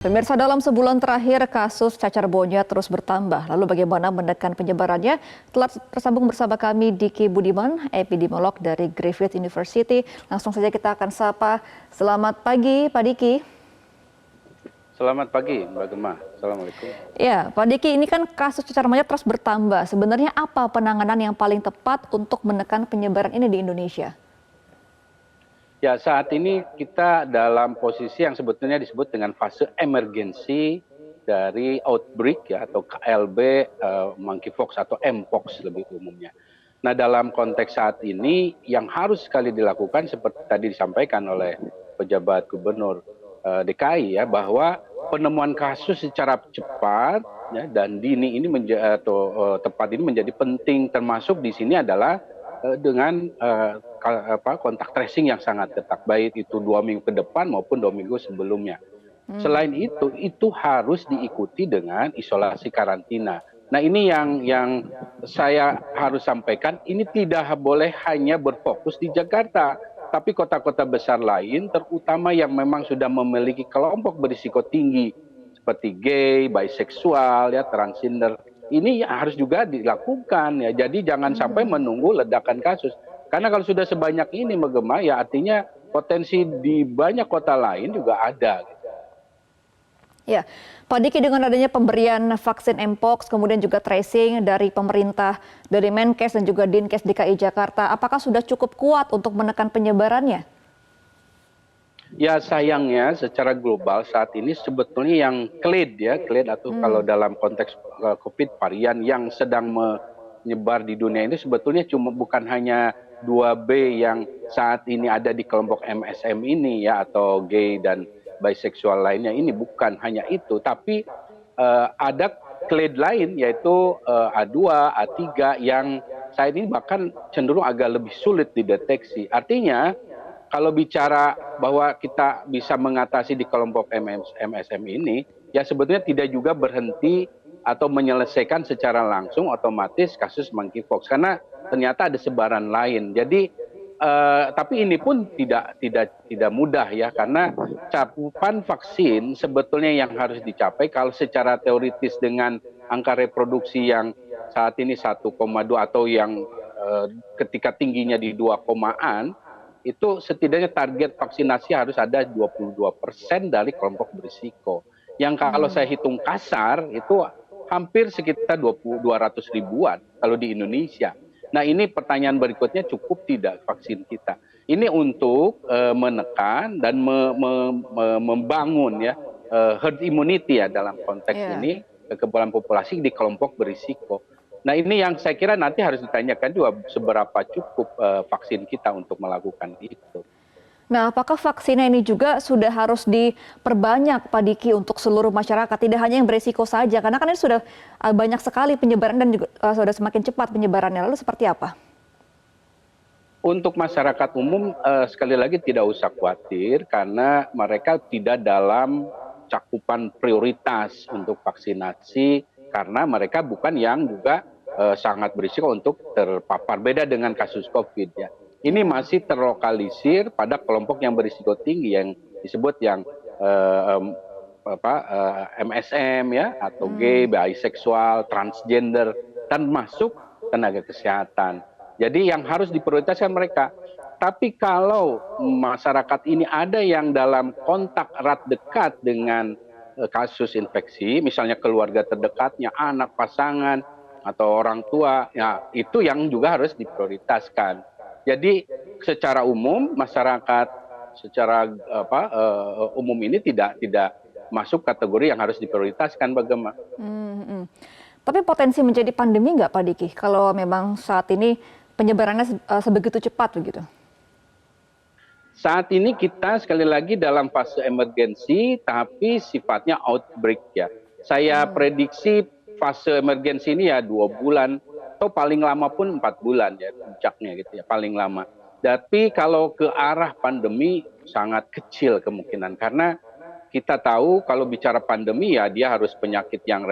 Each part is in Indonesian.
Pemirsa, dalam sebulan terakhir kasus cacar monyet terus bertambah. Lalu bagaimana menekan penyebarannya? Telah tersambung bersama kami Diki Budiman, epidemiolog dari Griffith University. Langsung saja kita akan sapa. Selamat pagi, Pak Diki. Selamat pagi, Mbak Gemma. Assalamualaikum. Ya, Pak Diki, ini kan kasus cacar monyet terus bertambah. Sebenarnya apa penanganan yang paling tepat untuk menekan penyebaran ini di Indonesia? Ya, saat ini kita dalam posisi yang sebetulnya disebut dengan fase emergensi dari outbreak ya atau KLB, monkeypox atau mpox lebih umumnya. Nah, dalam konteks saat ini yang harus sekali dilakukan seperti tadi disampaikan oleh pejabat gubernur DKI ya, bahwa penemuan kasus secara cepat ya, dan dini ini tepat ini menjadi penting, termasuk di sini adalah dengan kontak tracing yang sangat ketat, baik itu 2 minggu ke depan maupun 2 minggu sebelumnya. Selain itu harus diikuti dengan isolasi karantina. Nah, ini yang saya harus sampaikan, ini tidak boleh hanya berfokus di Jakarta, tapi kota-kota besar lain, terutama yang memang sudah memiliki kelompok berisiko tinggi, seperti gay, biseksual, ya, transgender. Ini harus juga dilakukan ya. Jadi jangan sampai menunggu ledakan kasus. Karena kalau sudah sebanyak ini Mbak Gemma, ya artinya potensi di banyak kota lain juga ada. Ya, Pak Diki, dengan adanya pemberian vaksin mpox, kemudian juga tracing dari pemerintah, dari Menkes dan juga Dinkes DKI Jakarta, apakah sudah cukup kuat untuk menekan penyebarannya? Ya, sayangnya secara global saat ini sebetulnya yang clade atau kalau dalam konteks COVID varian yang sedang menyebar di dunia ini sebetulnya bukan hanya 2B yang saat ini ada di kelompok MSM ini ya, atau gay dan biseksual lainnya, ini bukan hanya itu, tapi ada clade lain yaitu A2, A3 yang saat ini bahkan cenderung agak lebih sulit dideteksi. Artinya kalau bicara bahwa kita bisa mengatasi di kelompok MSM ini, ya sebetulnya tidak juga berhenti atau menyelesaikan secara langsung otomatis kasus monkeypox, karena ternyata ada sebaran lain. Jadi tapi ini pun tidak mudah ya, karena cakupan vaksin sebetulnya yang harus dicapai kalau secara teoritis dengan angka reproduksi yang saat ini 1,2 atau yang ketika tingginya di 2 komaan, itu setidaknya target vaksinasi harus ada 22% dari kelompok berisiko. Yang kalau saya hitung kasar itu hampir sekitar 200 ribuan kalau di Indonesia. Nah, ini pertanyaan berikutnya, cukup tidak vaksin kita? Ini untuk menekan dan membangun ya herd immunity ya dalam konteks ini, kekebalan populasi di kelompok berisiko. Nah, ini yang saya kira nanti harus ditanyakan juga seberapa cukup vaksin kita untuk melakukan itu. Nah, apakah vaksinnya ini juga sudah harus diperbanyak, Pak Diki, untuk seluruh masyarakat, tidak hanya yang berisiko saja, karena kan ini sudah banyak sekali penyebaran dan juga sudah semakin cepat penyebarannya. Lalu seperti apa? Untuk masyarakat umum sekali lagi tidak usah khawatir, karena mereka tidak dalam cakupan prioritas untuk vaksinasi, karena mereka bukan yang juga sangat berisiko untuk terpapar. Beda dengan kasus COVID ya. Ini masih terlokalisir pada kelompok yang berisiko tinggi yang disebut yang MSM ya, atau gay, biseksual, transgender, dan masuk tenaga kesehatan. Jadi yang harus diprioritaskan mereka. Tapi kalau masyarakat ini ada yang dalam kontak erat dekat dengan kasus infeksi, misalnya keluarga terdekatnya, anak, pasangan, atau orang tua, ya itu yang juga harus diprioritaskan. Jadi secara umum masyarakat secara umum ini tidak masuk kategori yang harus diprioritaskan, bagaimana? Tapi potensi menjadi pandemi nggak, Pak Diki, kalau memang saat ini penyebarannya sebegitu cepat begitu? Saat ini kita sekali lagi dalam fase emergensi, tapi sifatnya outbreak ya. Saya prediksi fase emergensi ini ya 2 bulan, atau paling lama pun 4 bulan ya puncaknya gitu ya, paling lama. Tapi kalau ke arah pandemi sangat kecil kemungkinan, karena kita tahu kalau bicara pandemi ya dia harus penyakit yang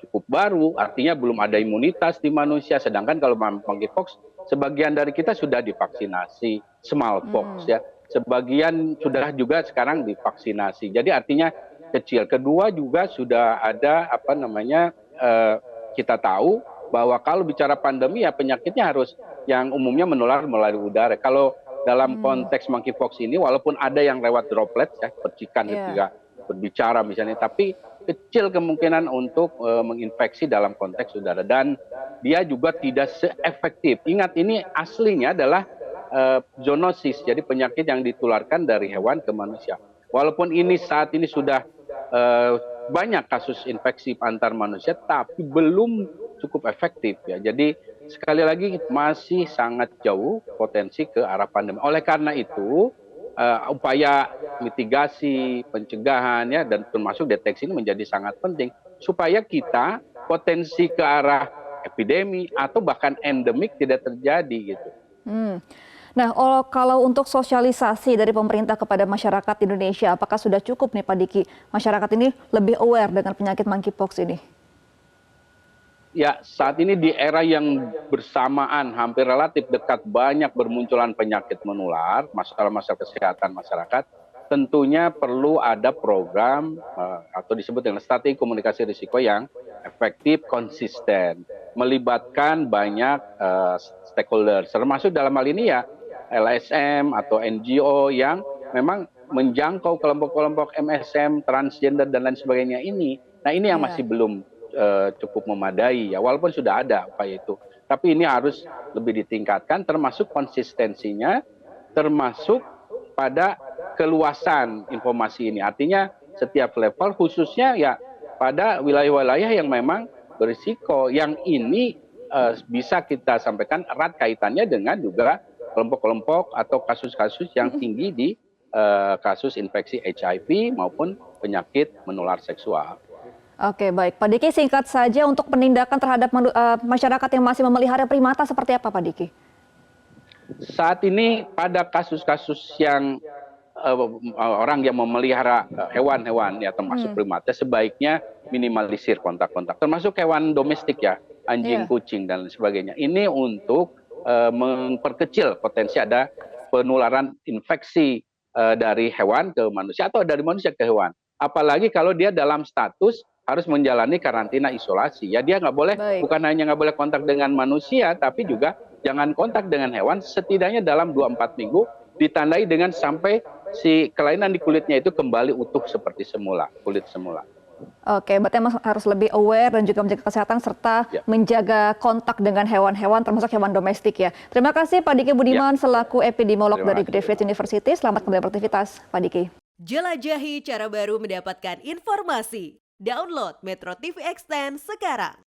cukup baru, artinya belum ada imunitas di manusia. Sedangkan kalau monkeypox, sebagian dari kita sudah divaksinasi, smallpox ya, sebagian sudah juga sekarang divaksinasi. Jadi artinya kecil. Kedua juga sudah ada kita tahu bahwa kalau bicara pandemi ya penyakitnya harus yang umumnya menular melalui udara. Kalau dalam konteks monkeypox ini walaupun ada yang lewat droplet ya percikan ketika berbicara misalnya, tapi kecil kemungkinan untuk menginfeksi dalam konteks udara dan dia juga tidak seefektif. Ingat ini aslinya adalah zoonosis, jadi penyakit yang ditularkan dari hewan ke manusia. Walaupun ini saat ini sudah banyak kasus infeksi antar manusia, tapi belum cukup efektif ya. Jadi sekali lagi masih sangat jauh potensi ke arah pandemi. Oleh karena itu upaya mitigasi, pencegahan ya dan termasuk deteksi ini menjadi sangat penting supaya kita potensi ke arah epidemi atau bahkan endemik tidak terjadi gitu. Nah, kalau untuk sosialisasi dari pemerintah kepada masyarakat Indonesia, apakah sudah cukup nih Pak Diki? Masyarakat ini lebih aware dengan penyakit monkeypox ini? Ya, saat ini di era yang bersamaan, hampir relatif dekat banyak bermunculan penyakit menular, masalah-masalah kesehatan masyarakat, tentunya perlu ada program atau disebut dengan strategi komunikasi risiko yang efektif, konsisten, melibatkan banyak stakeholder, termasuk dalam hal ini ya LSM atau NGO yang memang menjangkau kelompok-kelompok MSM, transgender dan lain sebagainya ini. Nah ini yang masih belum cukup memadai ya, walaupun sudah ada upaya itu. Tapi ini harus lebih ditingkatkan, termasuk konsistensinya, termasuk pada keluasan informasi ini. Artinya setiap level khususnya ya pada wilayah-wilayah yang memang berisiko, yang ini bisa kita sampaikan erat kaitannya dengan juga kelompok-kelompok atau kasus-kasus yang tinggi di kasus infeksi HIV maupun penyakit menular seksual. Oke, baik. Pak Diki, singkat saja untuk penindakan terhadap masyarakat yang masih memelihara primata seperti apa, Pak Diki? Saat ini pada kasus-kasus yang orang yang memelihara hewan-hewan ya termasuk primata sebaiknya minimalisir kontak-kontak, termasuk hewan domestik ya, anjing, kucing dan lain sebagainya. Ini untuk memperkecil potensi ada penularan infeksi dari hewan ke manusia atau dari manusia ke hewan. Apalagi kalau dia dalam status harus menjalani karantina isolasi. Ya dia nggak boleh, bukan hanya nggak boleh kontak dengan manusia, tapi juga jangan kontak dengan hewan setidaknya dalam 2-4 minggu, ditandai dengan sampai si kelainan di kulitnya itu kembali utuh seperti semula, kulit semula. Oke, berarti harus lebih aware dan juga menjaga kesehatan serta menjaga kontak dengan hewan-hewan termasuk hewan domestik ya. Terima kasih Pak Diki Budiman selaku epidemiolog dari Griffith University. Selamat kembali beraktivitas Pak Diki. Jelajahi cara baru mendapatkan informasi. Download Metro TV Extend sekarang.